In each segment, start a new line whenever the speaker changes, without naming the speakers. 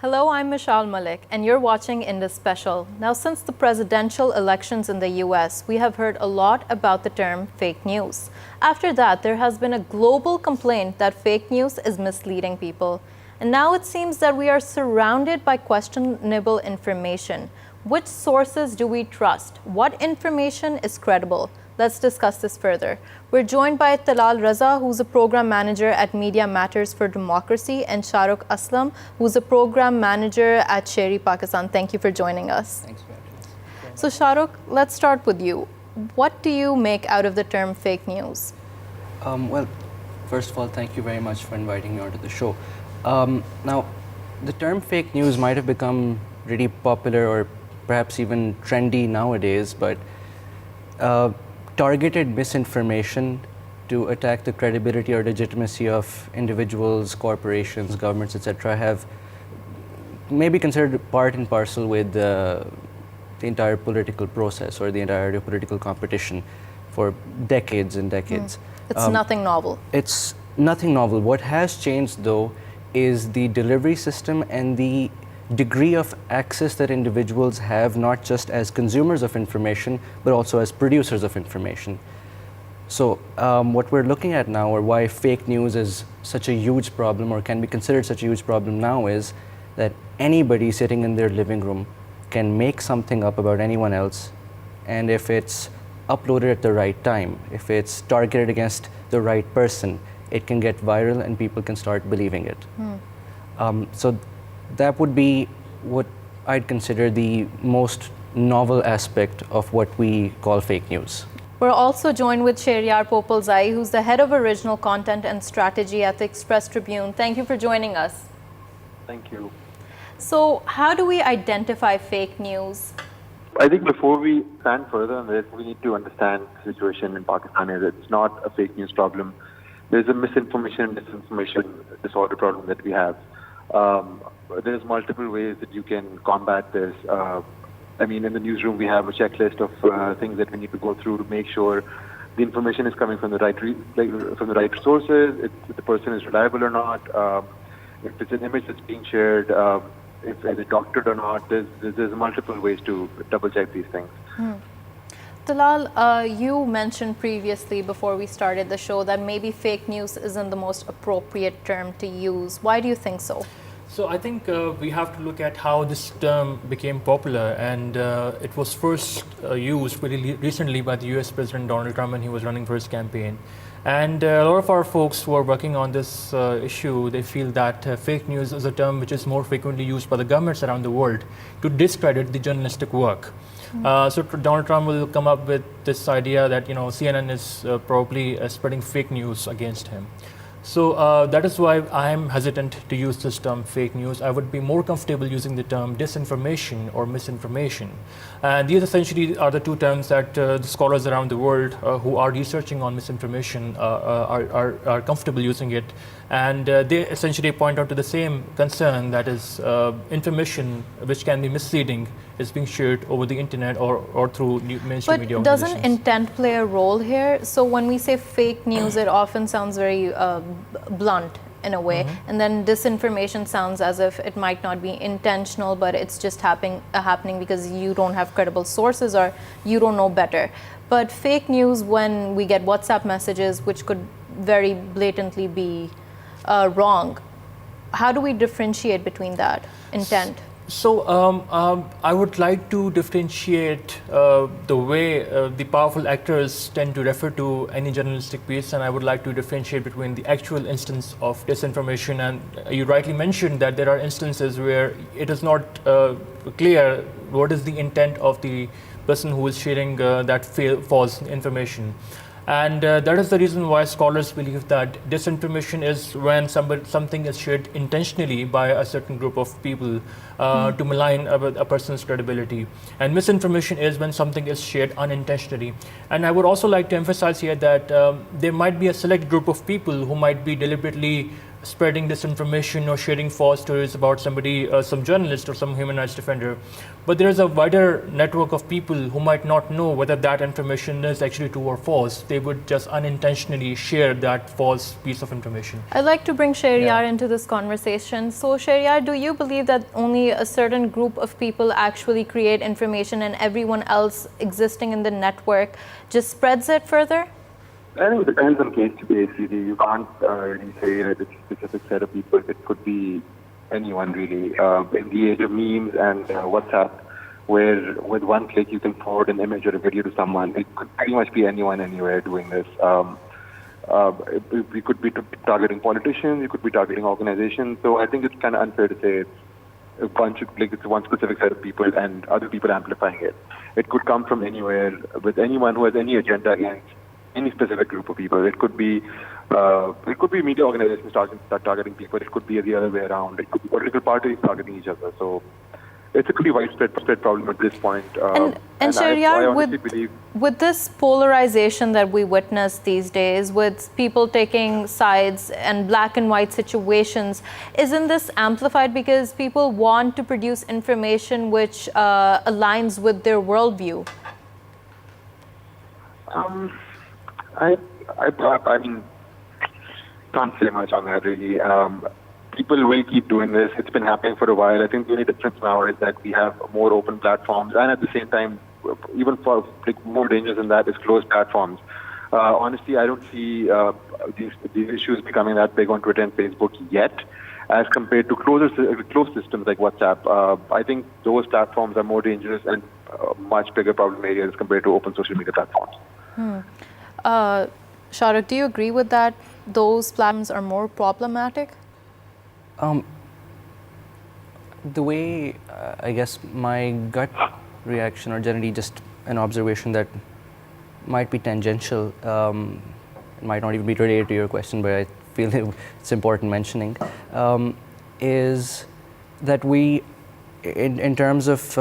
Hello, I'm Meshal Malik, and you're watching Indus Special. Now, since the presidential elections in the US, we have heard a lot about the term fake news. After that, there has been a global complaint that fake news is misleading people. And now it seems that we are surrounded by questionable information. Which sources do we trust? What information is credible? Let's discuss this further. We're joined by Talal Raza, who's a program manager at Media Matters for Democracy, and Shahrukh Aslam, who's a program manager at Sheri Pakistan. Thank you for joining us.
Thanks for having us.
So Shahrukh, let's start with you. What do you make out of the term fake news?
Well, first of all, thank you very much for inviting me onto the show. Now, the term fake news might have become really popular or perhaps even trendy nowadays, but targeted misinformation to attack the credibility or legitimacy of individuals, corporations, governments, etc., have maybe considered part and parcel with the entire political process or the entire political competition for decades and decades.
It's nothing novel.
It's nothing novel. What has changed, though, is the delivery system and the degree of access that individuals have, not just as consumers of information, but also as producers of information. So what we're looking at now, or why fake news is such a huge problem, or can be considered such a huge problem now, is that anybody sitting in their living room can make something up about anyone else, and if it's uploaded at the right time, if it's targeted against the right person, it can get viral and people can start believing it. So that would be what I'd consider the most novel aspect of what we call fake news.
We're also joined with Shehryar Popalzai, who's the head of original content and strategy at the Express Tribune. Thank you for joining us.
Thank you.
So how do we identify fake news?
I think before we stand further on this, we need to understand the situation in Pakistan is it's not a fake news problem. There's a misinformation and disinformation disorder problem that we have. There's multiple ways that you can combat this. I mean, in the newsroom, we have a checklist of things that we need to go through to make sure the information is coming from the right sources, if the person is reliable or not, if it's an image that's being shared, if it's doctored or not. There's multiple ways to double check these things.
Talal, you mentioned previously before we started the show that maybe fake news isn't the most appropriate term to use. Why do you think so?
So I think we have to look at how this term became popular, and it was first used really recently by the US President Donald Trump when he was running for his campaign. And a lot of our folks who are working on this issue, they feel that fake news is a term which is more frequently used by the governments around the world to discredit the journalistic work. So Donald Trump will come up with this idea that CNN is probably spreading fake news against him. So that is why I am hesitant to use this term fake news. I would be more comfortable using the term disinformation or misinformation. And these essentially are the two terms that the scholars around the world who are researching on misinformation are comfortable using it. And they essentially point out to the same concern, that is information which can be misleading is being shared over the internet or through mainstream media.
But doesn't intent play a role here? So when we say fake news, it often sounds very blunt in a way, and then disinformation sounds as if it might not be intentional, but it's just happening because you don't have credible sources or you don't know better. But fake news, when we get WhatsApp messages which could very blatantly be wrong, how do we differentiate between that intent?
So I would like to differentiate the way the powerful actors tend to refer to any journalistic piece, and I would like to differentiate between the actual instance of disinformation. And you rightly mentioned that there are instances where it is not clear what is the intent of the person who is sharing that false information. And that is the reason why scholars believe that disinformation is when something is shared intentionally by a certain group of people to malign a person's credibility. And misinformation is when something is shared unintentionally. And I would also like to emphasize here that there might be a select group of people who might be deliberately spreading disinformation or sharing false stories about somebody, some journalist or some human rights defender. But there is a wider network of people who might not know whether that information is actually true or false. They would just unintentionally share that false piece of information.
I'd like to bring Shehryar into this conversation. So Shehryar, do you believe that only a certain group of people actually create information and everyone else existing in the network just spreads it further?
I think it depends on case to case. You can't really say that it's a specific set of people. It could be anyone really. In the age of memes and WhatsApp, where with one click you can forward an image or a video to someone, it could pretty much be anyone anywhere doing this. We could be targeting politicians, you could be targeting organizations. So I think it's kind of unfair to say it's one specific set of people and other people amplifying it. It could come from anywhere with anyone who has any agenda against any specific group of people. It could be media organizations start targeting people. It could be the other way around. It could be political parties targeting each other. So it's a pretty widespread problem at this point.
And Shehryar, with this polarization that we witness these days, with people taking sides and black and white situations, isn't this amplified because people want to produce information which aligns with their worldview?
I mean, can't say much on that really. People will keep doing this. It's been happening for a while. I think the only difference now is that we have more open platforms, and at the same time, even for more dangerous than that is closed platforms. Honestly, I don't see these issues becoming that big on Twitter and Facebook yet, as compared to closed systems like WhatsApp. I think those platforms are more dangerous and much bigger problem areas compared to open social media platforms.
Shahrukh, do you agree with that? Those platforms are more problematic?
The way, I guess, my gut reaction, or generally just an observation that might be tangential, might not even be related to your question, but I feel it's important mentioning, is that we, in terms of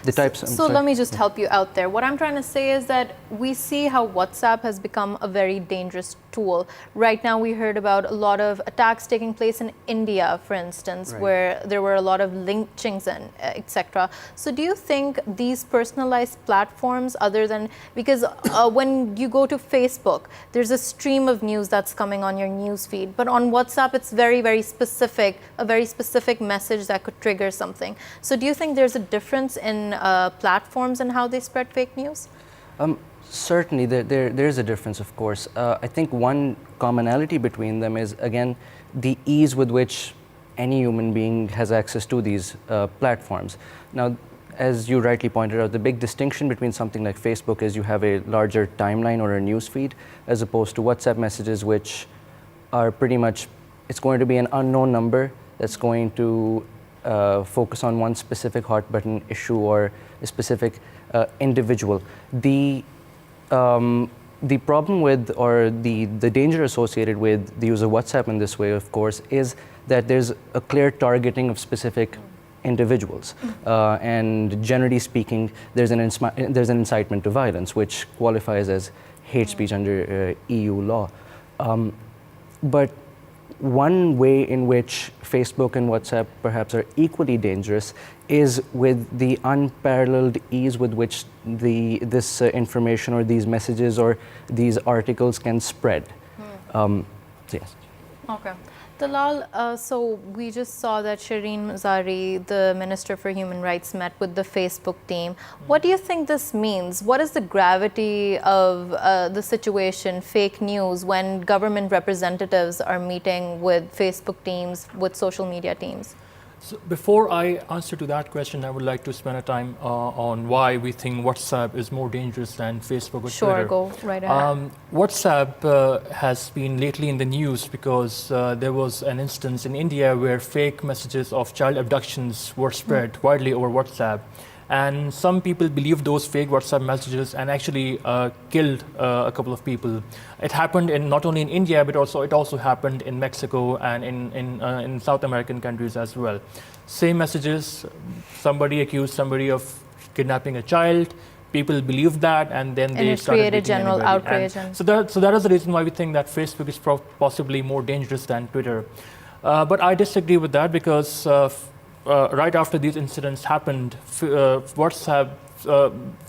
the types.
So let me just help you out there. What I'm trying to say is that we see how WhatsApp has become a very dangerous tool. Right now we heard about a lot of attacks taking place in India, for instance, where there were a lot of lynchings and etc. So do you think these personalized platforms, other than, because when you go to Facebook, there's a stream of news that's coming on your news feed, but on WhatsApp it's very, very specific, a very specific message that could trigger something. So do you think there's a difference in platforms and how they spread fake news?
Certainly, there is a difference, of course. I think one commonality between them is, again, the ease with which any human being has access to these platforms. Now, as you rightly pointed out, the big distinction between something like Facebook is you have a larger timeline or a news feed, as opposed to WhatsApp messages, which are pretty much, it's going to be an unknown number that's going to focus on one specific hot button issue or a specific individual. The problem with, or the danger associated with the use of WhatsApp in this way, of course, is that there's a clear targeting of specific individuals. And generally speaking, there's an incitement to violence, which qualifies as hate speech under EU law. But one way in which Facebook and WhatsApp perhaps are equally dangerous is with the unparalleled ease with which this information or these messages or these articles can spread. Yes.
Okay. Dalal, so we just saw that Shireen Mazari, the Minister for Human Rights, met with the Facebook team. What do you think this means? What is the gravity of the situation, fake news, when government representatives are meeting with Facebook teams, with social media teams?
So before I answer to that question, I would like to spend a time on why we think WhatsApp is more dangerous than Facebook or Twitter.
Sure, go right ahead.
WhatsApp has been lately in the news because there was an instance in India where fake messages of child abductions were spread widely over WhatsApp. And some people believed those fake WhatsApp messages and actually killed a couple of people. It happened not only in India, but it also happened in Mexico and in South American countries as well. Same messages, somebody accused somebody of kidnapping a child, people believed that, and then
And
they
it
started
created
beating
general
anybody.
outrage.
And so that is the reason why we think that Facebook is possibly more dangerous than Twitter. But I disagree with that because right after these incidents happened, WhatsApp,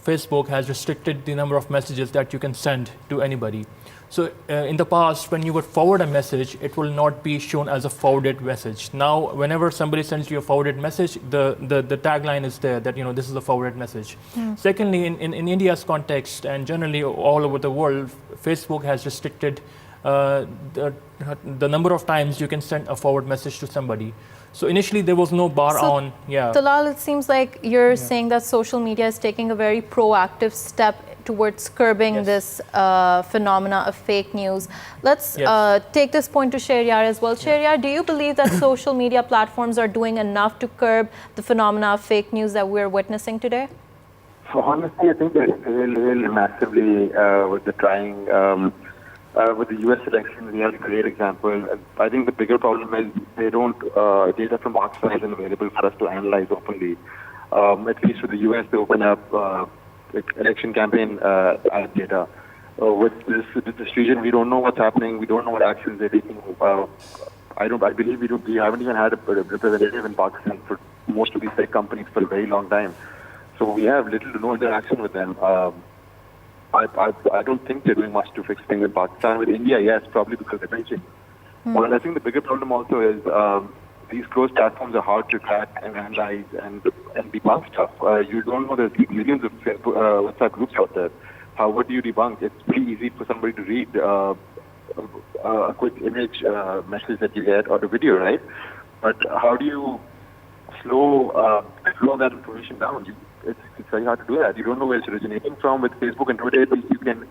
Facebook has restricted the number of messages that you can send to anybody. So in the past, when you would forward a message, it will not be shown as a forwarded message. Now, whenever somebody sends you a forwarded message, the tagline is there that, this is a forwarded message. Secondly, in India's context and generally all over the world, Facebook has restricted the number of times you can send a forward message to somebody. So initially there was no bar on. Yeah.
Talal, it seems like you're saying that social media is taking a very proactive step towards curbing this phenomena of fake news. Let's take this point to Shehryar as well. Shehryar, do you believe that social media platforms are doing enough to curb the phenomena of fake news that we're witnessing today?
So honestly, I think they're really massively with the trying. With the U.S. election, we have a great example. I think the bigger problem is they don't, data from Pakistan isn't available for us to analyze openly. At least with the U.S., they open up election campaign data. With this region, we don't know what's happening. We don't know what actions they're taking. I believe we haven't even had a representative in Pakistan for most of these tech companies for a very long time. So we have little to no interaction with them. I don't think they're doing much to fix things in Pakistan. With India, yes, probably because they're benching. But I think the bigger problem also is these closed platforms are hard to track and analyze and debunk stuff. You don't know there's millions of WhatsApp groups out there. How would you debunk? It's pretty easy for somebody to read a quick image message that you get or a video, right? But how do you slow that information down? It's very hard to do that. You don't know where it's originating from. With Facebook and Twitter, you can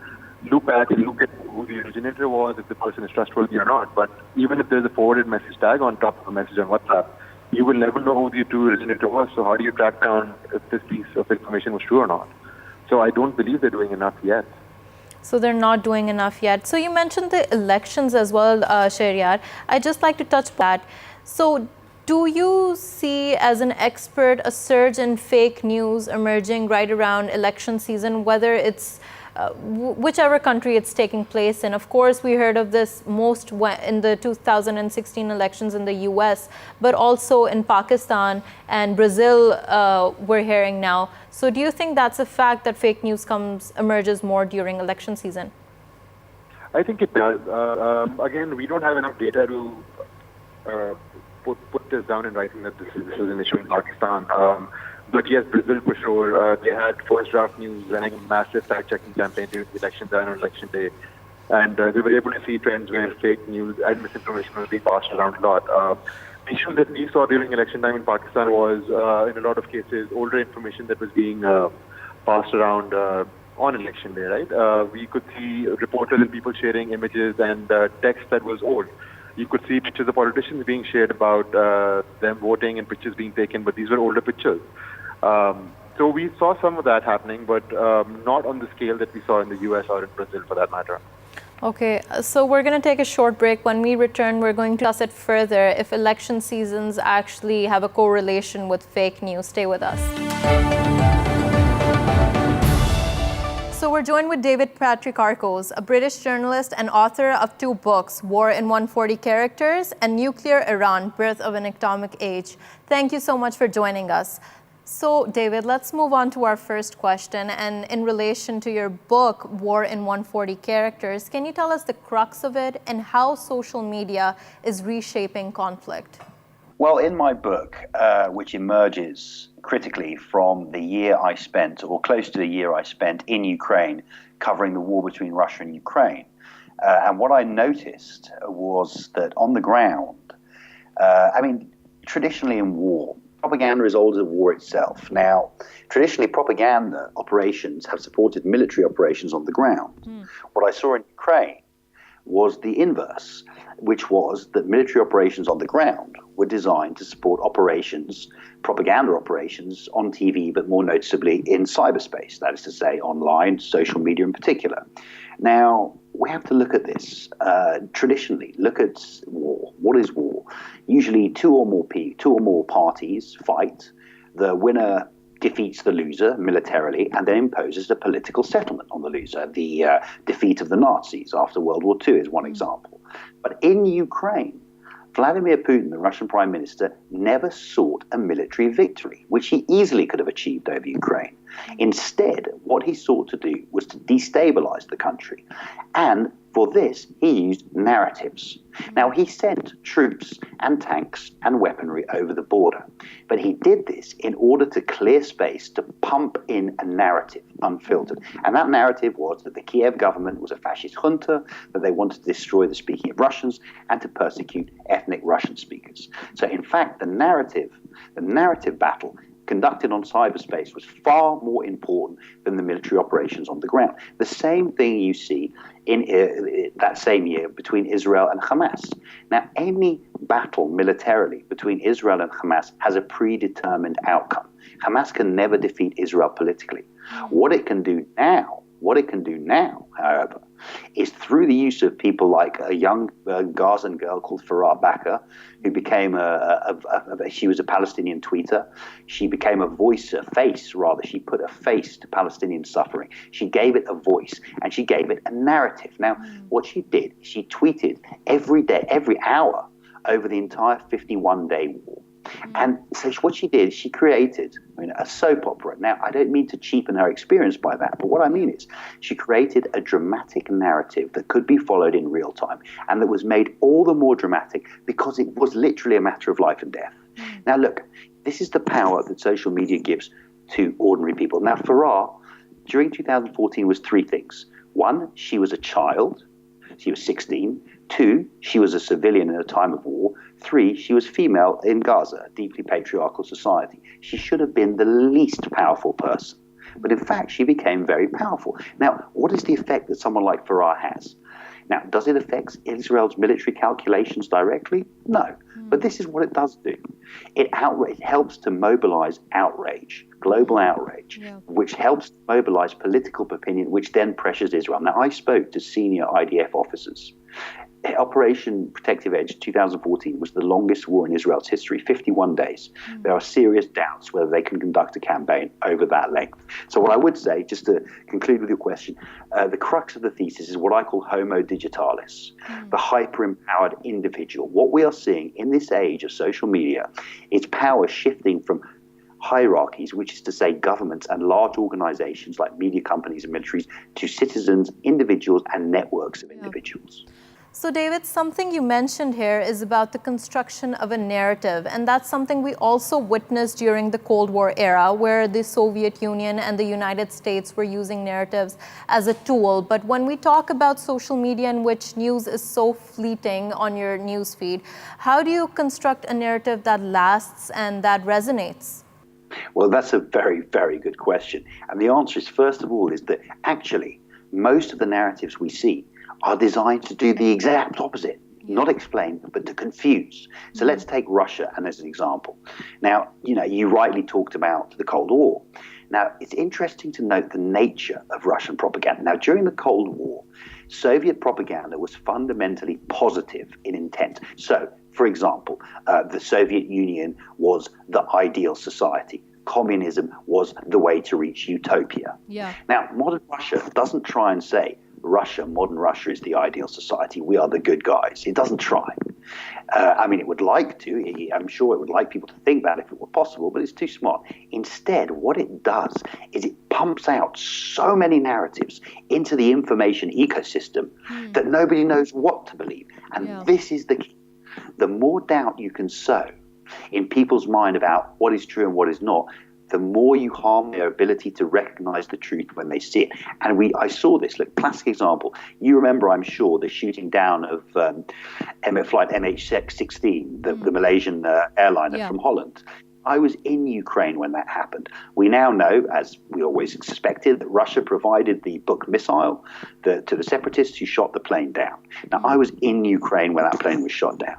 look back and look at who the originator was, if the person is trustworthy or not. But even if there's a forwarded message tag on top of a message on WhatsApp, you will never know who the true originator was. So how do you track down if this piece of information was true or not? So I don't believe they're doing enough yet.
So they're not doing enough yet. So you mentioned the elections as well, Shehryar. I'd just like to touch on that. So do you see, as an expert, a surge in fake news emerging right around election season, whether it's whichever country it's taking place in? Of course, we heard of this most in the 2016 elections in the US, but also in Pakistan and Brazil, we're hearing now. So do you think that's a fact that fake news emerges more during election season?
I think it does. Again, we don't have enough data to put this down in writing that this is an issue in Pakistan. But yes, Brazil for sure. They had first draft news running a massive fact-checking campaign during the election day on election day. And they were able to see trends where fake news and misinformation was being passed around a lot. The issue that we saw during election time in Pakistan was, in a lot of cases, older information that was being passed around on election day, right? We could see reporters and people sharing images and text that was old. You could see pictures of politicians being shared about them voting and pictures being taken, but these were older pictures. So we saw some of that happening, but not on the scale that we saw in the US or in Brazil for that matter.
Okay, so we're going to take a short break. When we return, we're going to discuss it further if election seasons actually have a correlation with fake news. Stay with us. So we're joined with David Patrick-Arcos, a British journalist and author of 2 books, War in 140 Characters and Nuclear Iran, Birth of an Atomic Age. Thank you so much for joining us. So, David, let's move on to our first question. And in relation to your book, War in 140 Characters, can you tell us the crux of it and how social media is reshaping conflict?
Well, in my book, which emerges critically from the year I spent, or close to the year I spent in Ukraine, covering the war between Russia and Ukraine, and what I noticed was that on the ground, traditionally in war, propaganda is older than war itself. Now, traditionally, propaganda operations have supported military operations on the ground. What I saw in Ukraine was the inverse, which was that military operations on the ground were designed to support operations, propaganda operations on TV, but more noticeably in cyberspace, that is to say online, social media in particular. Now, we have to look at this traditionally. Look at war. What is war? Usually two or more parties fight. The winner defeats the loser militarily and then imposes a political settlement on the loser. The defeat of the Nazis after World War II is one example. But in Ukraine, Vladimir Putin, the Russian Prime Minister, never sought a military victory, which he easily could have achieved over Ukraine. Instead, what he sought to do was to destabilize the country. And for this, he used narratives. Now, he sent troops and tanks and weaponry over the border. But he did this in order to clear space to pump in a narrative, unfiltered. And that narrative was that the Kiev government was a fascist junta, that they wanted to destroy the speaking of Russians and to persecute ethnic Russian speakers. So, in fact, the narrative battle conducted on cyberspace was far more important than the military operations on the ground. The same thing you see in that same year between Israel and Hamas. Now, any battle militarily between Israel and Hamas has a predetermined outcome. Hamas can never defeat Israel politically. What it can do now, however, is through the use of people like a young Gazan girl called Farah Bakr, who became she was a Palestinian tweeter. She became a face. She put a face to Palestinian suffering. She gave it a voice and she gave it a narrative. Now, what she did, she tweeted every day, every hour over the entire 51-day war. And so what she did, she created a soap opera. Now, I don't mean to cheapen her experience by that, but what I mean is she created a dramatic narrative that could be followed in real time and that was made all the more dramatic because it was literally a matter of life and death. Now, look, this is the power that social media gives to ordinary people. Now, Farah, during 2014, was three things. One, she was a child. She was 16. Two, she was a civilian in a time of war. Three, she was female in Gaza, a deeply patriarchal society. She should have been the least powerful person. But in fact, she became very powerful. Now, what is the effect that someone like Farah has? Now, does it affect Israel's military calculations directly? No. But this is what it does do. It helps to mobilize outrage, global outrage, which helps to mobilize political opinion, which then pressures Israel. Now, I spoke to senior IDF officers. Operation Protective Edge 2014 was the longest war in Israel's history, 51 days. There are serious doubts whether they can conduct a campaign over that length. So what I would say, just to conclude with your question, the crux of the thesis is what I call homo digitalis, the hyper-empowered individual. What we are seeing in this age of social media is power shifting from hierarchies, which is to say governments and large organizations like media companies and militaries, to citizens, individuals, and networks of individuals.
So, David, something you mentioned here is about the construction of a narrative, and that's something we also witnessed during the Cold War era, where the Soviet Union and the United States were using narratives as a tool. But when we talk about social media, in which news is so fleeting on your newsfeed, how do you construct a narrative that lasts and that resonates?
Well, that's a very, very good question. And the answer is, first of all, is that actually most of the narratives we see are designed to do the exact opposite, not explain, but to confuse. So let's take Russia as an example. Now, you rightly talked about the Cold War. Now, it's interesting to note the nature of Russian propaganda. Now, during the Cold War, Soviet propaganda was fundamentally positive in intent. So, for example, the Soviet Union was the ideal society. Communism was the way to reach utopia. Now, modern Russia doesn't try and say, modern Russia is the ideal society. We are the good guys. It doesn't try. It would like to. I'm sure it would like people to think that if it were possible, but it's too smart. Instead, what it does is it pumps out so many narratives into the information ecosystem that nobody knows what to believe. And this is the key. The more doubt you can sow in people's mind about what is true and what is not, the more you harm their ability to recognize the truth when they see it. And I saw this, classic example. You remember, I'm sure, the shooting down of flight MH16, the Malaysian airliner from Holland. I was in Ukraine when that happened. We now know, as we always suspected, that Russia provided the Buk missile to the separatists who shot the plane down. Now, I was in Ukraine when that plane was shot down.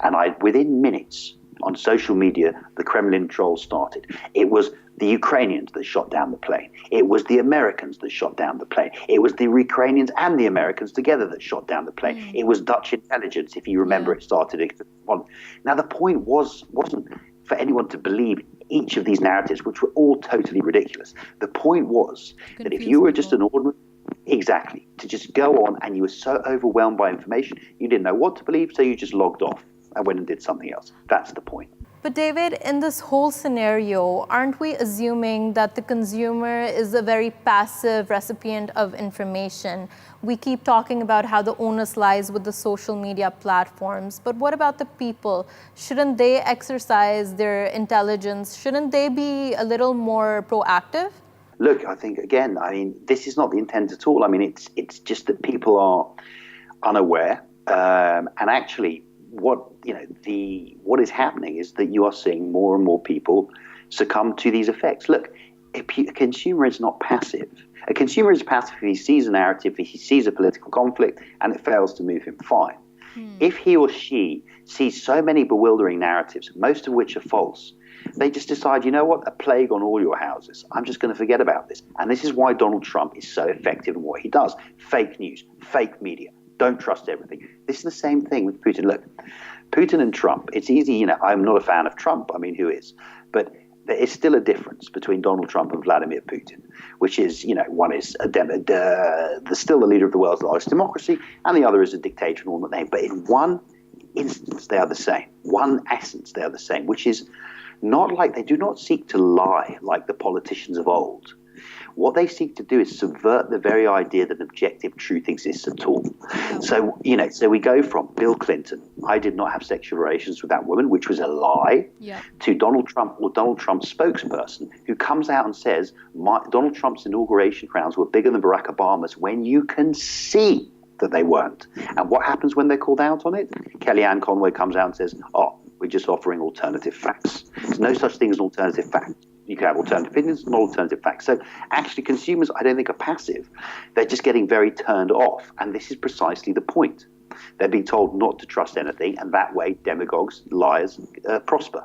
And within minutes, on social media, the Kremlin trolls started. It was the Ukrainians that shot down the plane. It was the Americans that shot down the plane. It was the Ukrainians and the Americans together that shot down the plane. It was Dutch intelligence, if you remember, it started. Now, the point wasn't for anyone to believe each of these narratives, which were all totally ridiculous. The point was that if you were just an ordinary, exactly, to just go on and you were so overwhelmed by information, you didn't know what to believe, so you just logged off and went and did something else. That's the point.
But David, in this whole scenario, aren't we assuming that the consumer is a very passive recipient of information? We keep talking about how the onus lies with the social media platforms, but what about the people? Shouldn't they exercise their intelligence? Shouldn't they be a little more proactive?
Look, I think, again, this is not the intent at all. It's just that people are unaware, and actually, what is happening is that you are seeing more and more people succumb to these effects. Look, a consumer is not passive. A consumer is passive if he sees a narrative, if he sees a political conflict, and it fails to move him, fine. If he or she sees so many bewildering narratives, most of which are false, they just decide, you know what, a plague on all your houses. I'm just going to forget about this. And this is why Donald Trump is so effective in what he does. Fake news, fake media. Don't trust everything. This is the same thing with Putin. Look, Putin and Trump, it's easy, I'm not a fan of Trump. Who is? But there is still a difference between Donald Trump and Vladimir Putin, which is, one is still the leader of the world's largest democracy, and the other is a dictator in all that name. But in one instance, they are the same. One essence, they are the same, which is not like they do not seek to lie like the politicians of old. What they seek to do is subvert the very idea that objective truth exists at all. So, so we go from Bill Clinton, I did not have sexual relations with that woman, which was a lie, to Donald Trump or Donald Trump's spokesperson, who comes out and says, Donald Trump's inauguration crowns were bigger than Barack Obama's, when you can see that they weren't. And what happens when they're called out on it? Kellyanne Conway comes out and says, we're just offering alternative facts. There's no such thing as alternative facts. You can have alternative opinions, not alternative facts. So actually consumers, I don't think, are passive. They're just getting very turned off. And this is precisely the point. They're being told not to trust anything, and that way demagogues, liars, prosper.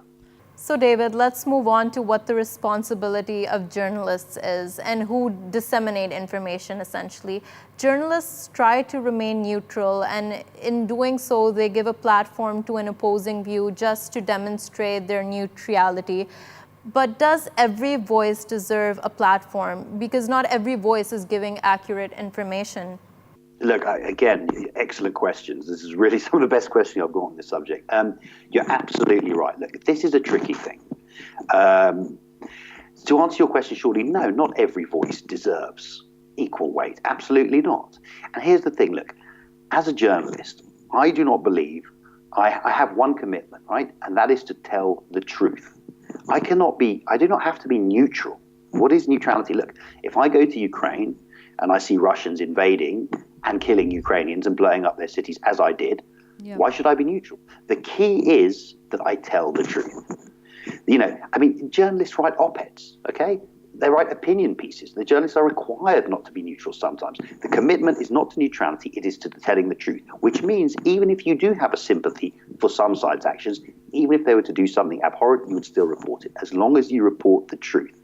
So David, let's move on to what the responsibility of journalists is and who disseminate information, essentially. Journalists try to remain neutral, and in doing so, they give a platform to an opposing view just to demonstrate their neutrality. But does every voice deserve a platform? Because not every voice is giving accurate information.
Look, again, excellent questions. This is really some of the best questions I've got on this subject. You're absolutely right. Look, this is a tricky thing. To answer your question shortly, no, not every voice deserves equal weight. Absolutely not. And here's the thing, look, as a journalist, I do not believe I have one commitment, right? And that is to tell the truth. I do not have to be neutral. What is neutrality? Look, if I go to Ukraine and I see Russians invading and killing Ukrainians and blowing up their cities, as I did, why should I be neutral? The key is that I tell the truth. Journalists write op-eds, okay? They write opinion pieces. The journalists are required not to be neutral sometimes. The commitment is not to neutrality, it is to telling the truth, which means even if you do have a sympathy for some side's actions, even if they were to do something abhorrent, you would still report it, as long as you report the truth.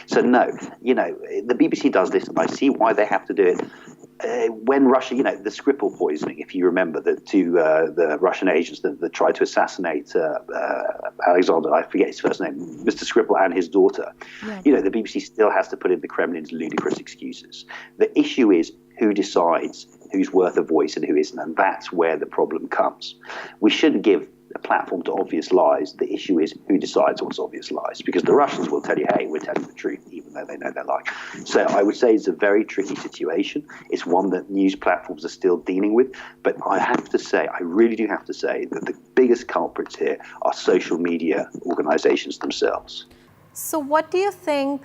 So no, the BBC does this, and I see why they have to do it. When Russia, the Skripal poisoning, if you remember, the Russian agents that tried to assassinate Alexander, I forget his first name, Mr. Skripal and his daughter, the BBC still has to put in the Kremlin's ludicrous excuses. The issue is who decides who's worth a voice and who isn't, and that's where the problem comes. We shouldn't give a platform to obvious lies. The issue is who decides what's obvious lies, because the Russians will tell you, hey, we're telling the truth, even though they know they're lying. So I would say it's a very tricky situation. It's one that news platforms are still dealing with. But I really do have to say that the biggest culprits here are social media organizations themselves.
So what do you think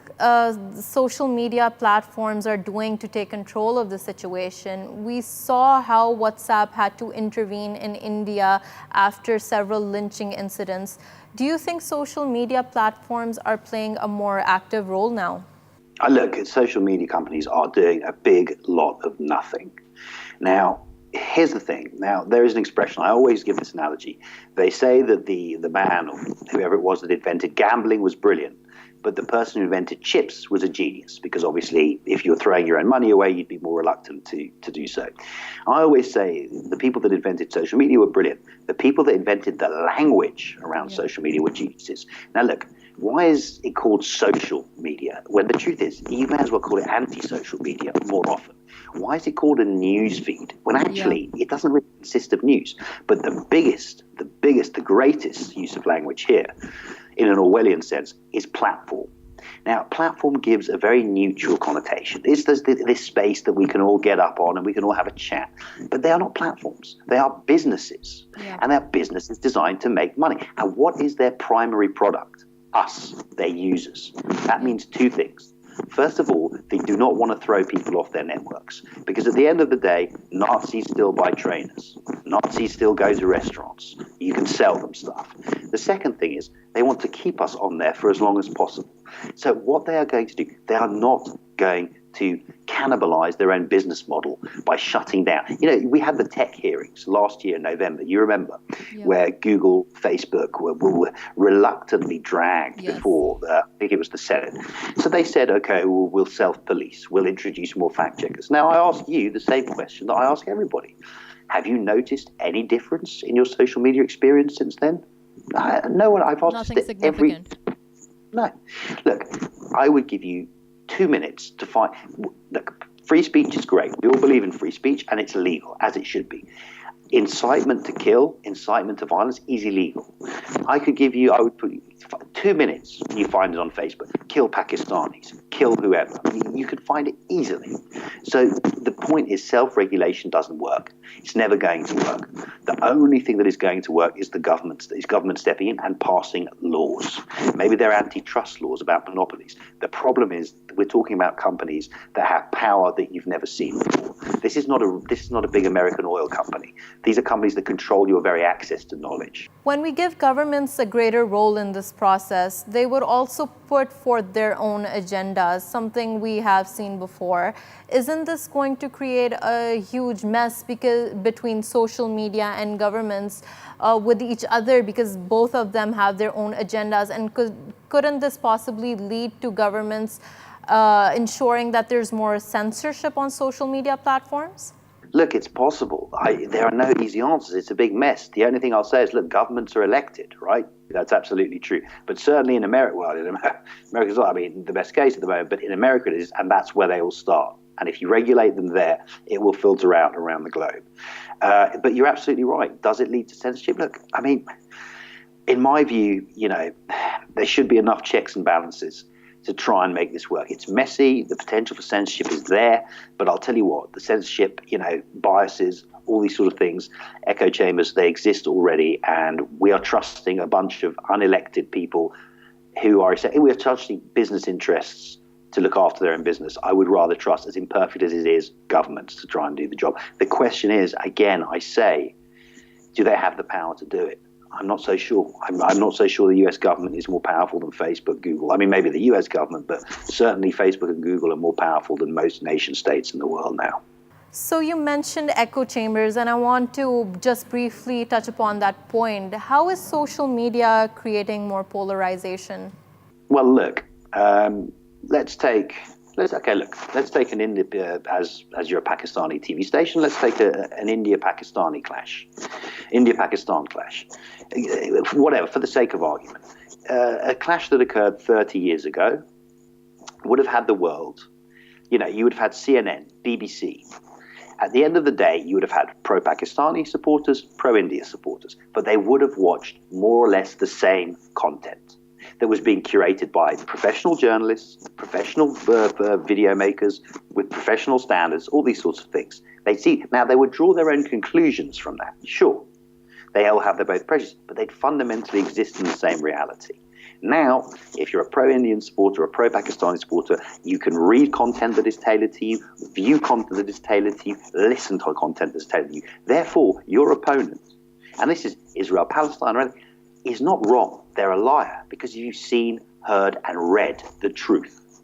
social media platforms are doing to take control of the situation? We saw how WhatsApp had to intervene in India after several lynching incidents. Do you think social media platforms are playing a more active role now?
Look, social media companies are doing a big lot of nothing. Now, here's the thing. Now, there is an expression. I always give this analogy. They say that the man, or whoever it was that invented gambling, was brilliant, but the person who invented chips was a genius, because obviously if you're throwing your own money away, you'd be more reluctant to do so. I always say the people that invented social media were brilliant. The people that invented the language around social media were geniuses. Now, look, why is it called social media? When the truth is, you may as well call it anti-social media more often. Why is it called a news feed? When actually it doesn't really consist of news. But the greatest use of language here, in an Orwellian sense, is platform. Now, platform gives a very neutral connotation. It's this space that we can all get up on and we can all have a chat. But they are not platforms. They are businesses. And they're businesses designed to make money. And what is their primary product? Us, their users. That means two things. First of all, they do not want to throw people off their networks, because at the end of the day, Nazis still buy trainers. Nazis still go to restaurants. You can sell them stuff. The second thing is they want to keep us on there for as long as possible. So what they are going to do, they are not going to cannibalize their own business model by shutting down. You know, we had the tech hearings last year in November, you remember, where Google, Facebook were reluctantly dragged before, I think it was the Senate. So they said, okay, well, we'll self-police, we'll introduce more fact checkers. Now, I ask you the same question that I ask everybody. Have you noticed any difference in your social media experience since then? No one. I've asked
Nothing significant.
No. Look, I would give you 2 minutes to find. Look, free speech is great. We all believe in free speech, and it's legal, as it should be. Incitement to kill, incitement to violence is illegal. I would put 2 minutes, you find it on Facebook. Kill Pakistanis, kill whoever. I mean, you could find it easily. So the point is, self-regulation doesn't work. It's never going to work. The only thing that is going to work is the government stepping in and passing laws. Maybe they're antitrust laws about monopolies. The problem is we're talking about companies that have power that you've never seen before. This is not a big American oil company. These are companies that control your very access to knowledge.
When we give governments a greater role in this process, they would also put forth their own agendas, something we have seen before. Isn't this going to create a huge mess between social media and governments with each other, because both of them have their own agendas? And couldn't this possibly lead to governments ensuring that there's more censorship on social media platforms?
Look, it's possible. There are no easy answers. It's a big mess. The only thing I'll say is, look, governments are elected, right? That's absolutely true. But certainly in America, America's not, I mean, the best case at the moment, but in America it is, and that's where they all start. And if you regulate them there, it will filter out around the globe. But you're absolutely right. Does it lead to censorship? Look, I mean, in my view, there should be enough checks and balances to try and make this work. It's messy. The potential for censorship is there. But I'll tell you what, the censorship, biases, all these sort of things, echo chambers, they exist already. And we are trusting a bunch of unelected people we are trusting business interests to look after their own business. I would rather trust, as imperfect as it is, governments to try and do the job. The question is, again, I say, do they have the power to do it? I'm not so sure. I'm not so sure the US government is more powerful than Facebook, Google. I mean, maybe the US government, but certainly Facebook and Google are more powerful than most nation states in the world now.
So you mentioned echo chambers, and I want to just briefly touch upon that point. How is social media creating more polarization?
Well, look, let's take an India, as you're a Pakistani TV station, let's take an India-Pakistan clash. Whatever, for the sake of argument. A clash that occurred 30 years ago would have had the world, you would have had CNN, BBC. At the end of the day, you would have had pro-Pakistani supporters, pro-India supporters, but they would have watched more or less the same content that was being curated by professional journalists, professional video makers with professional standards, all these sorts of things. Now they would draw their own conclusions from that, sure. They all have their both prejudices, but they'd fundamentally exist in the same reality. Now, if you're a pro-Indian supporter, a pro-Pakistani supporter, you can read content that is tailored to you, view content that is tailored to you, listen to content that is tailored to you. Therefore, your opponent, and this is Israel, Palestine, or anything, is not wrong. They're a liar because you've seen, heard, and read the truth.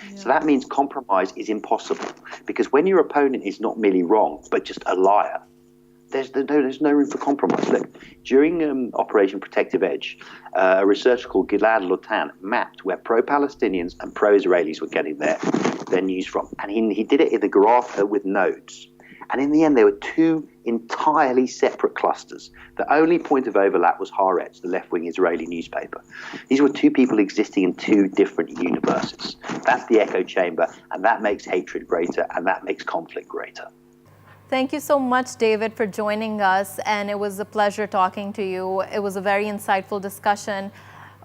Yeah. So that means compromise is impossible, because when your opponent is not merely wrong, but just a liar, there's no room for compromise. Look, during Operation Protective Edge, a researcher called Gilad Lotan mapped where pro-Palestinians and pro-Israelis were getting their news from. And he did it in the graph with nodes. And in the end, there were two entirely separate clusters. The only point of overlap was Haaretz, the left-wing Israeli newspaper. These were two people existing in two different universes. That's the echo chamber, and that makes hatred greater, and that makes conflict greater.
Thank you so much, David, for joining us, and it was a pleasure talking to you. It was a very insightful discussion.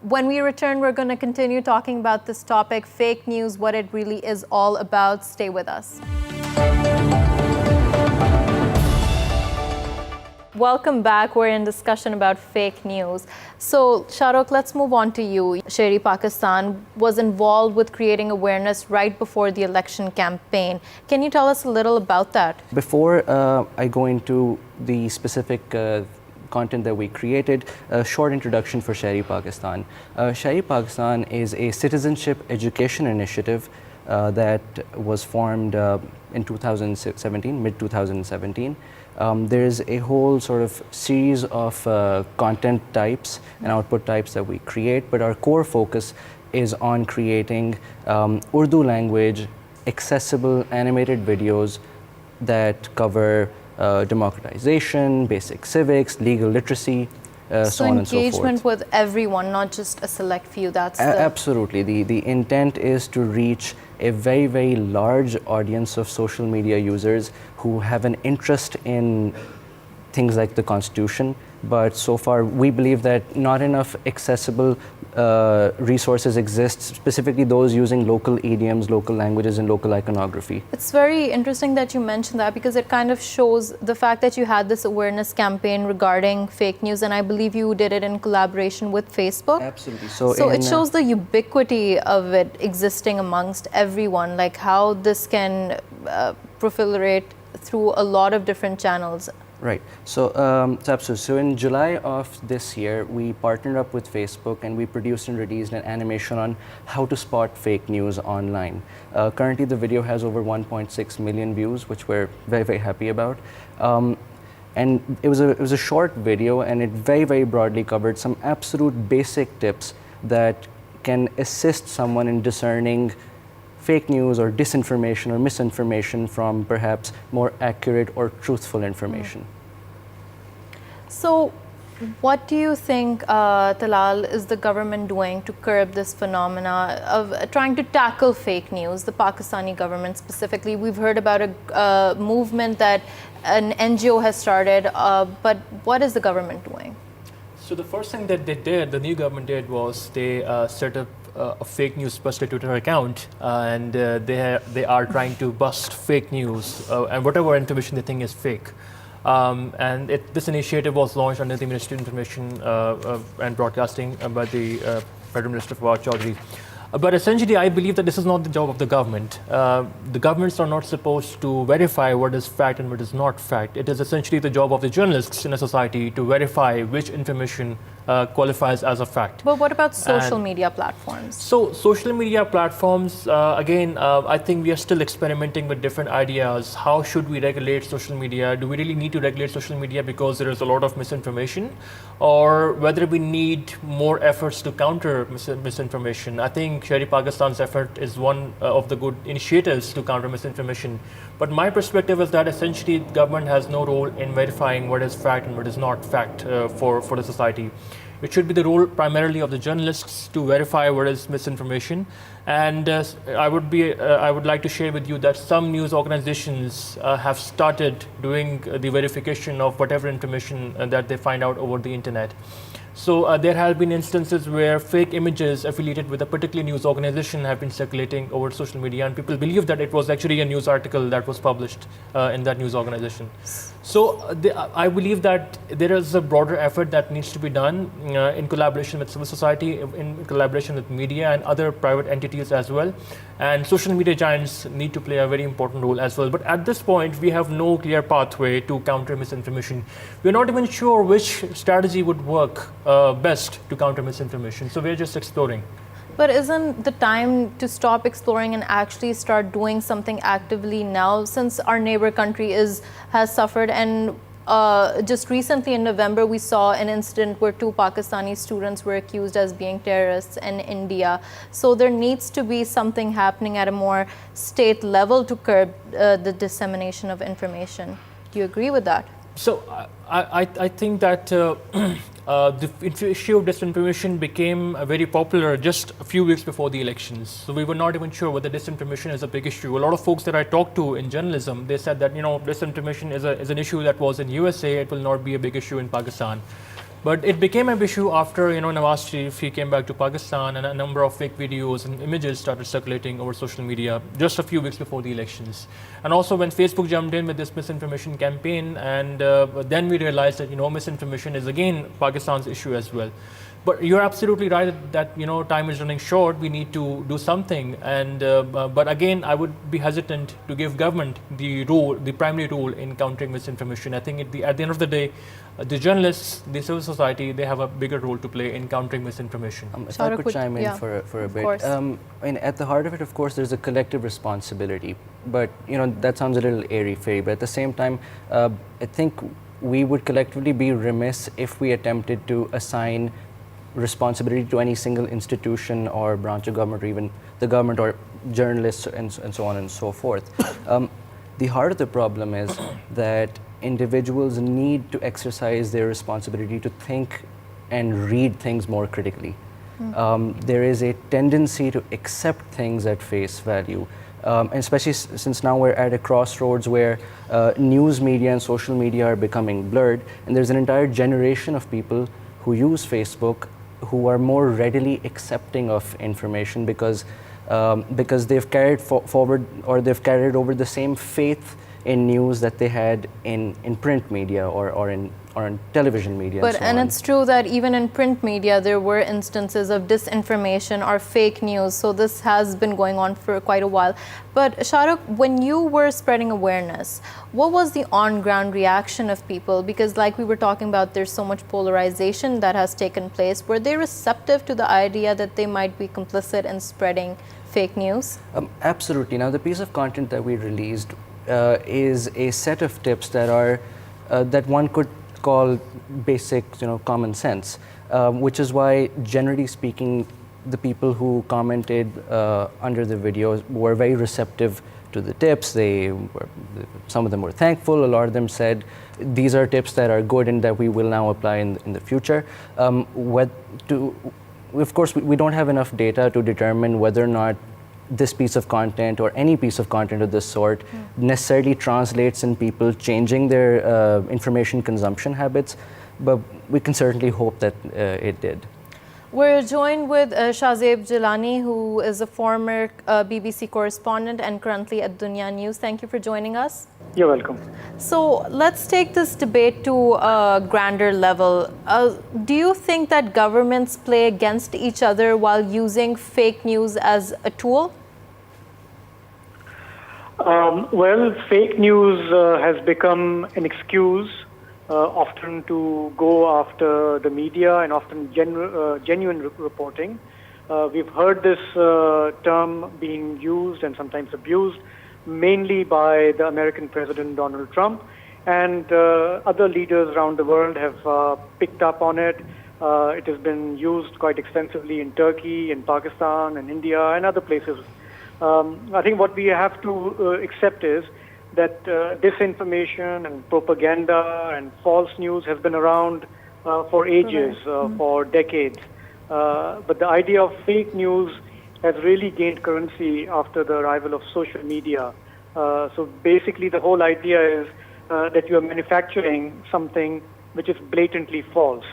When we return, we're going to continue talking about this topic, fake news, what it really is all about. Stay with us. Welcome back. We're in discussion about fake news. So, Shahrukh, let's move on to you. Shehri Pakistan was involved with creating awareness right before the election campaign. Can you tell us a little about that?
Before I go into the specific content that we created, a short introduction for Shehri Pakistan. Shehri Pakistan is a citizenship education initiative that was formed in 2017, mid-2017. There's a whole sort of series of content types and output types that we create, but our core focus is on creating Urdu language, accessible animated videos that cover democratization, basic civics, legal literacy, so on and so forth.
Engagement with everyone, not just a select few. That's
absolutely. The intent is to reach a very, very large audience of social media users who have an interest in things like the Constitution. But so far, we believe that not enough accessible resources exist, specifically those using local idioms, local languages, and local iconography.
It's very interesting that you mentioned that, because it kind of shows the fact that you had this awareness campaign regarding fake news, and I believe you did it in collaboration with Facebook.
Absolutely.
So it shows the ubiquity of it existing amongst everyone, like how this can proliferate through a lot of different channels.
Right. So, absolutely. So in July of this year, we partnered up with Facebook and we produced and released an animation on how to spot fake news online. Currently, the video has over 1.6 million views, which we're very, very happy about. And it was a short video, and it very, very broadly covered some absolute basic tips that can assist someone in discerning fake news or disinformation or misinformation from perhaps more accurate or truthful information.
So what do you think, Talal, is the government doing to curb this phenomena of trying to tackle fake news, the Pakistani government specifically? We've heard about a movement that an NGO has started, but what is the government doing?
So the first thing that they did, the new government did, was they set up a fake news buster Twitter account, and they are trying to bust fake news and whatever information they think is fake. And this initiative was launched under the Ministry of Information and Broadcasting by the Federal Minister Fawad Chaudhry. But essentially, I believe that this is not the job of the government. The governments are not supposed to verify what is fact and what is not fact. It is essentially the job of the journalists in a society to verify which information qualifies as a fact.
But what about social media platforms?
So social media platforms, again, I think we are still experimenting with different ideas. How should we regulate social media? Do we really need to regulate social media because there is a lot of misinformation? Or whether we need more efforts to counter misinformation? I think Shehri Pakistan's effort is one of the good initiatives to counter misinformation. But my perspective is that essentially government has no role in verifying what is fact and what is not fact for the society. It should be the role primarily of the journalists to verify what is misinformation. And I would like to share with you that some news organizations have started doing the verification of whatever information that they find out over the internet. So there have been instances where fake images affiliated with a particular news organization have been circulating over social media, and people believe that it was actually a news article that was published in that news organization. So I believe that there is a broader effort that needs to be done in collaboration with civil society, in collaboration with media and other private entities as well. And social media giants need to play a very important role as well. But at this point, we have no clear pathway to counter misinformation. We're not even sure which strategy would work best to counter misinformation. So we're just exploring.
But isn't the time to stop exploring and actually start doing something actively now, since our neighbor country has suffered? And just recently in November, we saw an incident where 2 Pakistani students were accused as being terrorists in India. So there needs to be something happening at a more state level to curb the dissemination of information. Do you agree with that?
So I think that the issue of disinformation became very popular just a few weeks before the elections. So we were not even sure whether disinformation is a big issue. A lot of folks that I talked to in journalism, they said that disinformation is an issue that was in USA. It will not be a big issue in Pakistan. But it became an issue after Nawaz Sharif, he came back to Pakistan, and a number of fake videos and images started circulating over social media just a few weeks before the elections. And also when Facebook jumped in with this misinformation campaign, and then we realized that misinformation is again Pakistan's issue as well. But you're absolutely right that time is running short. We need to do something, and but again, I would be hesitant to give government the primary role in countering misinformation. I think at the end of the day, the journalists, the civil society, they have a bigger role to play in countering misinformation.
If I could chime in for a bit. At the heart of it, of course, there's a collective responsibility. But that sounds a little airy-fairy. But at the same time, I think we would collectively be remiss if we attempted to assign responsibility to any single institution or branch of government, or even the government or journalists and so on and so forth. The heart of the problem is that individuals need to exercise their responsibility to think and read things more critically. There is a tendency to accept things at face value, and especially since now we're at a crossroads where news media and social media are becoming blurred, and there's an entire generation of people who use Facebook who are more readily accepting of information because they've carried forward, or they've carried over the same faith in news that they had in print media or in television media.
And it's true that even in print media there were instances of disinformation or fake news, so this has been going on for quite a while. But Shahrukh, when you were spreading awareness, what was the on-ground reaction of people? Because like we were talking about, there's so much polarization that has taken place. Were they receptive to the idea that they might be complicit in spreading fake news?
Absolutely. Now the piece of content that we released is a set of tips that are that one could call basic, common sense, which is why, generally speaking, the people who commented under the videos were very receptive to the tips. Some of them were thankful. A lot of them said these are tips that are good and that we will now apply in the future. Of course, we don't have enough data to determine whether or not this piece of content or any piece of content of this sort necessarily translates in people changing their information consumption habits, but we can certainly hope that it did.
We're joined with Shahzeb Jilani, who is a former BBC correspondent and currently at Dunya News. Thank you for joining us.
You're welcome.
So let's take this debate to a grander level. Do you think that governments play against each other while using fake news as a tool?
Well, fake news has become an excuse often to go after the media and often genuine reporting. We've heard this term being used and sometimes abused mainly by the American President Donald Trump, and other leaders around the world have picked up on it. It has been used quite extensively in Turkey, in Pakistan, and India, and other places. I think what we have to accept is that disinformation and propaganda and false news has been around for ages, for decades. But the idea of fake news has really gained currency after the arrival of social media. So basically the whole idea is that you are manufacturing something which is blatantly false.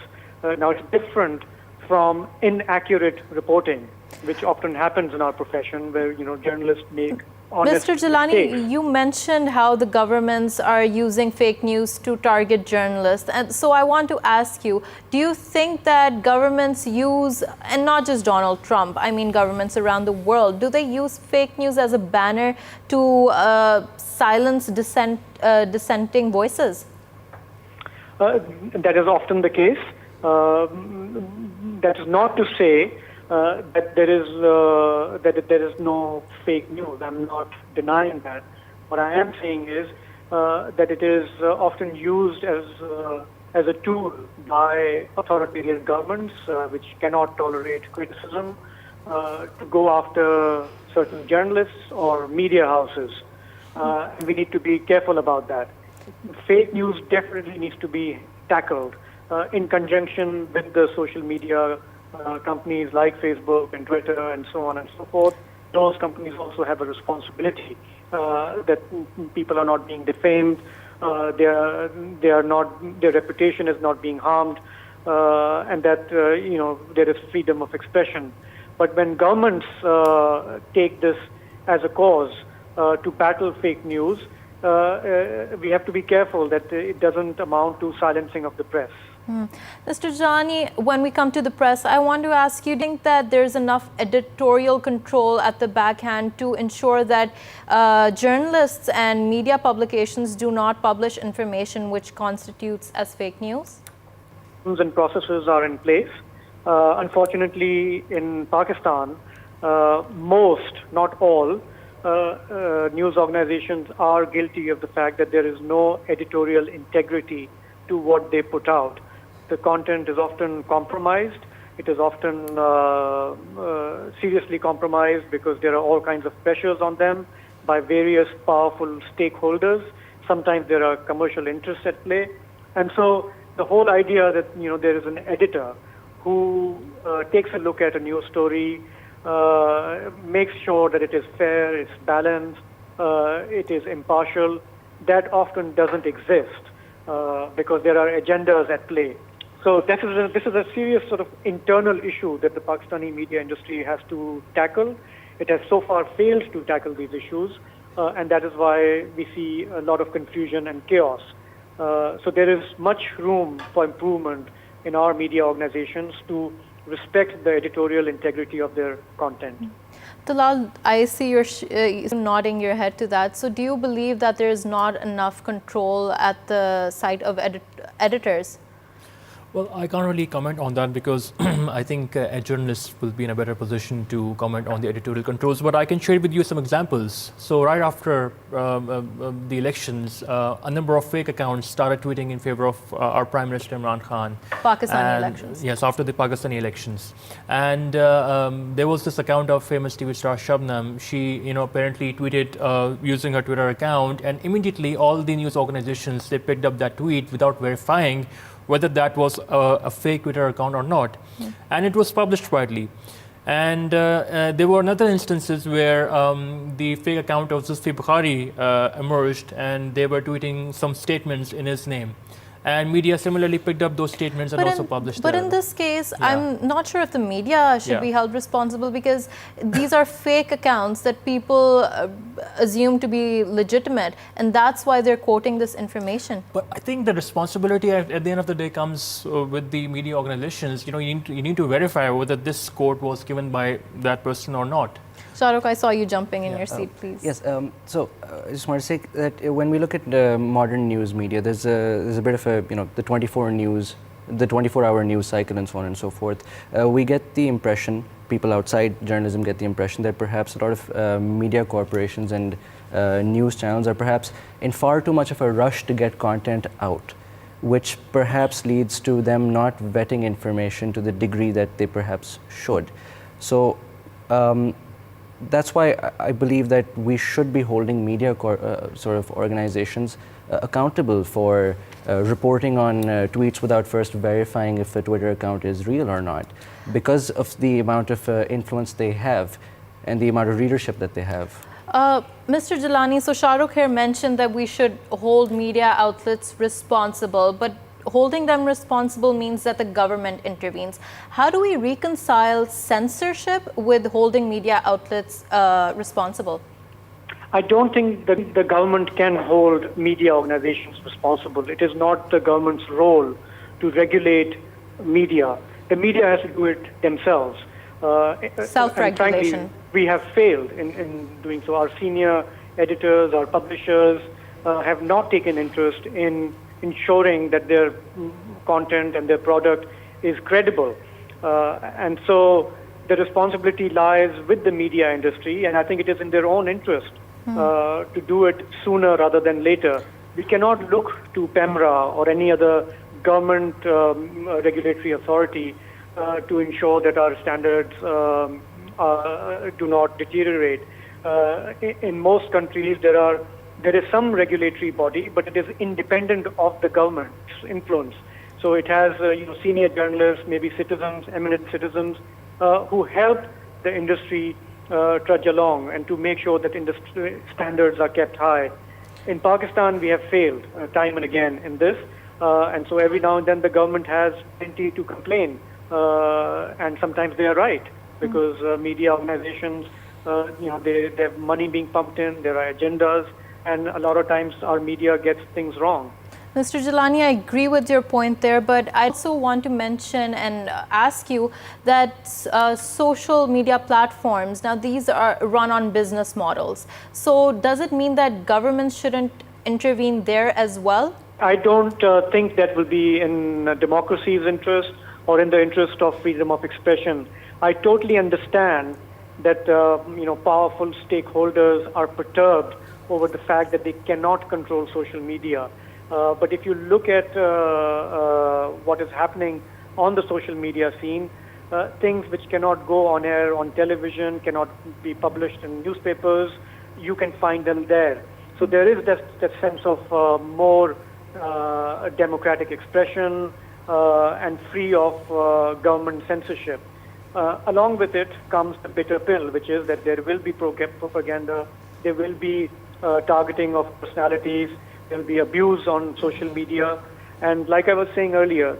Now it's different from inaccurate reporting, which often happens in our profession, where journalists make honest
Mr. Jilani,
mistakes.
you mentioned how the governments are using fake news to target journalists, and so I want to ask you, do you think that governments use, and not just Donald Trump, I mean governments around the world, do they use fake news as a banner to silence dissenting voices?
That is often the case. That is not to say that there is no fake news. I'm not denying that. What I am saying is that it is often used as a tool by authoritarian governments which cannot tolerate criticism to go after certain journalists or media houses. And we need to be careful about that. fake news definitely needs to be tackled in conjunction with the social media companies like Facebook and Twitter and so on and so forth. Those companies also have a responsibility that people are not being defamed, their reputation is not being harmed, and that there is freedom of expression. But when governments take this as a cause to battle fake news, we have to be careful that it doesn't amount to silencing of the press.
Mr. Jani, when we come to the press, I want to ask you, do you think that there's enough editorial control at the backhand to ensure that journalists and media publications do not publish information which constitutes as fake news?
And processes are in place. Unfortunately, in Pakistan, most, not all, news organizations are guilty of the fact that there is no editorial integrity to what they put out. The content is often compromised. It is often seriously compromised because there are all kinds of pressures on them by various powerful stakeholders. Sometimes there are commercial interests at play. And so the whole idea that there is an editor who takes a look at a news story, makes sure that it is fair, it's balanced, it is impartial, that often doesn't exist because there are agendas at play. So this is a serious sort of internal issue that the Pakistani media industry has to tackle. It has so far failed to tackle these issues, and that is why we see a lot of confusion and chaos. So there is much room for improvement in our media organizations to respect the editorial integrity of their content.
Talal, I see you're nodding your head to that. So do you believe that there is not enough control at the side of editors?
Well, I can't really comment on that because I think journalists will be in a better position to comment on the editorial controls. But I can share with you some examples. So right after the elections, a number of fake accounts started tweeting in favor of our Prime Minister Imran Khan.
Pakistani elections.
Yes, after the Pakistani elections. And there was this account of famous TV star Shabnam. She, apparently tweeted using her Twitter account, and immediately all the news organizations, they picked up that tweet without verifying whether that was a fake Twitter account or not. And it was published widely. And there were other instances where the fake account of Rizvi Bukhari emerged, and they were tweeting some statements in his name. And media similarly picked up those statements and also published them.
But in this case, I'm not sure if the media should be held responsible, because these are fake accounts that people assume to be legitimate, and that's why they're quoting this information.
But I think the responsibility at the end of the day comes with the media organizations. You need to verify whether this quote was given by that person or not.
Shahrukh, I saw you jumping in your seat, please.
Yes, so I just want to say that when we look at modern news media, there's a bit of a, the 24-hour news cycle and so on and so forth. We get the impression, people outside journalism get the impression that perhaps a lot of media corporations and news channels are perhaps in far too much of a rush to get content out, which perhaps leads to them not vetting information to the degree that they perhaps should. So, that's why I believe that we should be holding media sort of organizations accountable for reporting on tweets without first verifying if a Twitter account is real or not, because of the amount of influence they have and the amount of readership that they have.
Mr. Jalani, so Shahrukh here mentioned that we should hold media outlets responsible, but holding them responsible means that the government intervenes. How do we reconcile censorship with holding media outlets responsible?
I don't think that the government can hold media organizations responsible. It is not the government's role to regulate media. The media has to do it themselves.
Self-regulation.
Frankly, we have failed in doing so. Our senior editors, our publishers have not taken interest in ensuring that their content and their product is credible. And so the responsibility lies with the media industry, and I think it is in their own interest to do it sooner rather than later. We cannot look to PEMRA or any other government regulatory authority to ensure that our standards do not deteriorate. In most countries, there are there is some regulatory body, but it is independent of the government's influence. So it has senior journalists, maybe citizens, eminent citizens, who help the industry trudge along and to make sure that industry standards are kept high. In Pakistan, we have failed time and again in this, and so every now and then the government has plenty to complain, and sometimes they are right, because media organizations, they have money being pumped in, there are agendas, and a lot of times our media gets things wrong.
Mr. Jalani, I agree with your point there, but I also want to mention and ask you that social media platforms, now these are run on business models. So does it mean that governments shouldn't intervene there as well?
I don't think that will be in democracy's interest or in the interest of freedom of expression. I totally understand that powerful stakeholders are perturbed over the fact that they cannot control social media. But if you look at what is happening on the social media scene, things which cannot go on air on television, cannot be published in newspapers, you can find them there. So there is that sense of more democratic expression and free of government censorship. Along with it comes the bitter pill, which is that there will be propaganda, there will be targeting of personalities, there will be abuse on social media. And like I was saying earlier,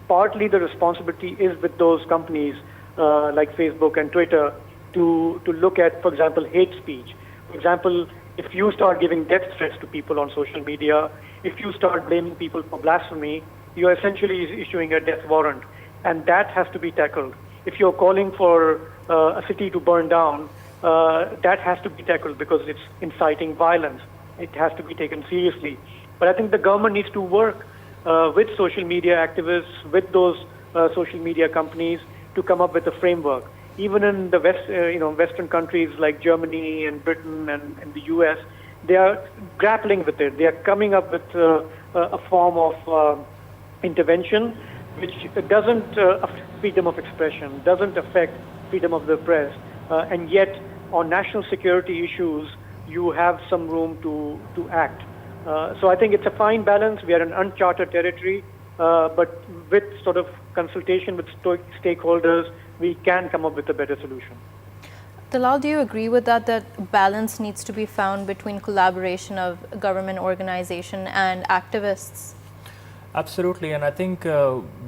partly the responsibility is with those companies like Facebook and Twitter to look at, for example, hate speech. For example, if you start giving death threats to people on social media, if you start blaming people for blasphemy, you are essentially issuing a death warrant. And that has to be tackled. If you're calling for a city to burn down, that has to be tackled because it's inciting violence. It has to be taken seriously. But I think the government needs to work with social media activists, with those social media companies to come up with a framework. Even in the Western countries like Germany and Britain and the US, they are grappling with it. They are coming up with a form of intervention which doesn't affect freedom of expression, doesn't affect freedom of the press, and yet on national security issues, you have some room to act. So I think it's a fine balance. We are in uncharted territory, but with sort of consultation with stakeholders, we can come up with a better solution.
Dalal, do you agree with that balance needs to be found between collaboration of government organization and activists?
Absolutely, and I think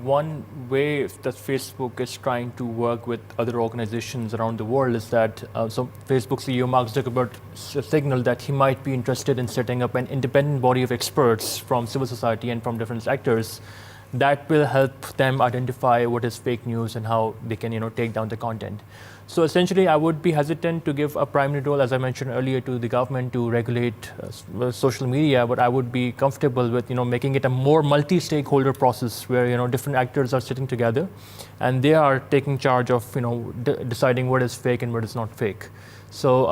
one way that Facebook is trying to work with other organizations around the world is that so Facebook CEO Mark Zuckerberg signaled that he might be interested in setting up an independent body of experts from civil society and from different sectors that will help them identify what is fake news and how they can take down the content. So essentially, I would be hesitant to give a primary role, as I mentioned earlier, to the government to regulate social media, but I would be comfortable with making it a more multi-stakeholder process where different actors are sitting together and they are taking charge of deciding what is fake and what is not fake. So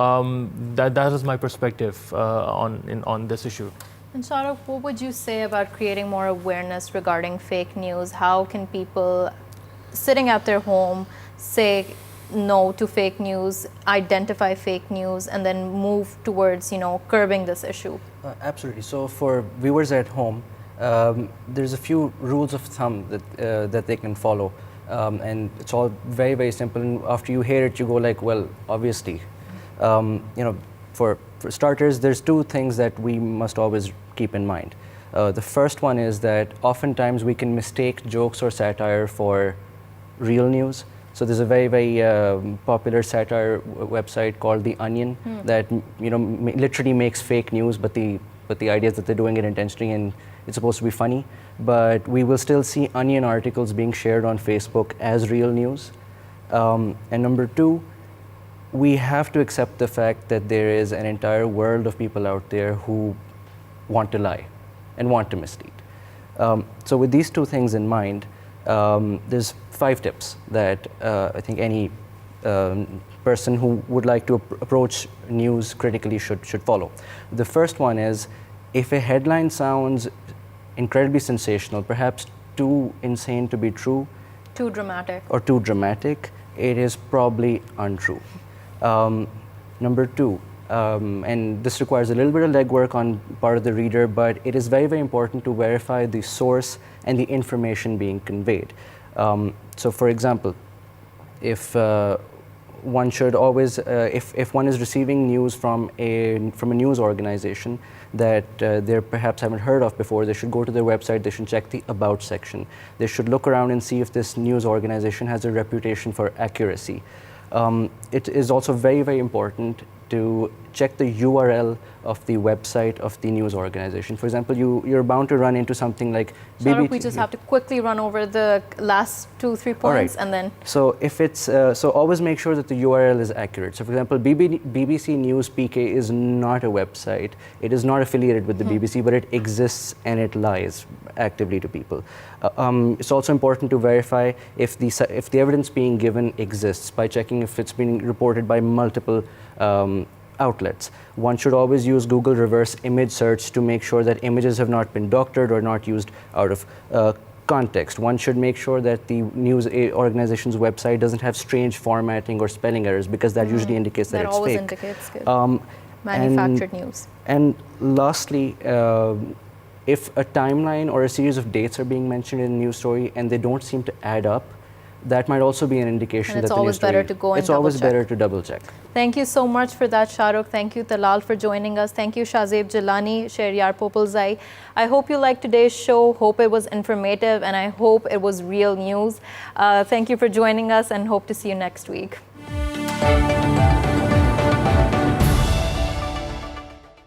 that is my perspective on this issue.
And Shahrukh, what would you say about creating more awareness regarding fake news? How can people sitting at their home say no to fake news, identify fake news, and then move towards curbing this issue?
Absolutely. So for viewers at home, there's a few rules of thumb that they can follow, and it's all very, very simple. And after you hear it, you go like, well, obviously. For starters, there's two things that we must always keep in mind. The first one is that oftentimes we can mistake jokes or satire for real news. So there's a very, very popular satire website called The Onion that literally makes fake news, but the idea is that they're doing it intentionally and it's supposed to be funny. But we will still see Onion articles being shared on Facebook as real news. And number two, we have to accept the fact that there is an entire world of people out there who want to lie and want to mislead. So with these two things in mind, there's 5 tips that I think any person who would like to approach news critically should follow. The first one is, if a headline sounds incredibly sensational, perhaps too insane to be true,
Too dramatic.
or too dramatic, it is probably untrue. Number 2, and this requires a little bit of legwork on part of the reader, but it is very, very important to verify the source and the information being conveyed. So for example, if one should always, if one is receiving news from a news organization that they perhaps haven't heard of before, they should go to their website, they should check the About section. They should look around and see if this news organization has a reputation for accuracy. It is also very, very important to check the URL of the website of the news organization. For example, you're bound to run into something like
Shahrukh, we just have to quickly run over the last 2-3 points, and then.
So if it's so, always make sure that the URL is accurate. So for example, BBC News PK is not a website. It is not affiliated with the BBC, but it exists and it lies actively to people. It's also important to verify if the evidence being given exists by checking if it's been reported by multiple outlets. One should always use Google reverse image search to make sure that images have not been doctored or not used out of context. One should make sure that the news organization's website doesn't have strange formatting or spelling errors, because that usually indicates that it's
always
fake.
Indicates good. Manufactured news.
And lastly, if a timeline or a series of dates are being mentioned in a news story and they don't seem to add up, that might also be an indication that the news story.
It's always better to go and
It's always better to double check.
Thank you so much for that, Shahrukh. Thank you, Talal, for joining us. Thank you, Shahzeb Jalani, Sheryar Popalzai. I hope you liked today's show. Hope it was informative, and I hope it was real news. Thank you for joining us, and hope to see you next week.